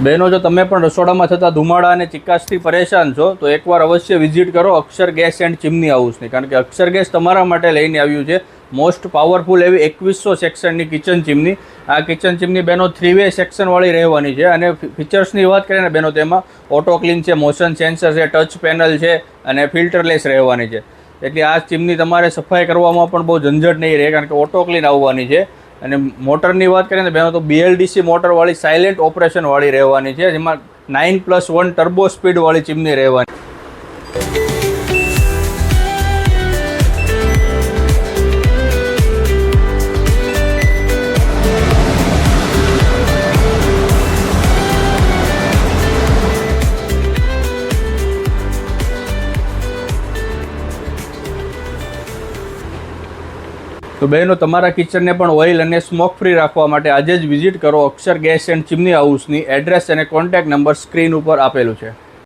બહેનો, જો તમે પણ રસોડામાં થતા ધુમાડા અને ચિકાસથી પરેશાન છો તો એકવાર અવશ્ય વિઝિટ કરો અક્ષર ગેસ એન્ડ ચીમની હાઉસની, કારણ કે અક્ષર ગેસ તમારા માટે લઈને આવ્યું છે મોસ્ટ પાવરફુલ એવી 2100 સેક્શનની કિચન ચીમની. આ કિચન ચીમની બહેનો 3-વે સેક્શનવાળી રહેવાની છે અને ફીચર્સની વાત કરીએ ને બહેનો, તેમાં ઓટો ક્લીન છે, મોશન સેન્સર છે, ટચ પેનલ છે અને ફિલ્ટરલેસ રહેવાની છે. એટલે આ ચીમની તમારે સફાઈ કરવામાં પણ બહુ ઝંઝટ નહીં રહે, કારણ કે ઓટો ક્લીન આવવાની છે. અને મોટરની વાત કરીએ ને બહેનો, તો BLDC મોટરવાળી સાયલેન્ટ ઓપરેશનવાળી રહેવાની છે, જેમાં 9+1 ટર્બો સ્પીડવાળી ચીમની રહેવાની. તો બહેનો, તમારા કિચનને પણ ઓઇલ અને સ્મોક ફ્રી રાખવા માટે આજે જ વિઝિટ કરો અક્ષર ગેસ એન્ડ ચીમની હાઉસની. એડ્રેસ અને કોન્ટેક્ટ નંબર સ્ક્રીન ઉપર આપેલું છે.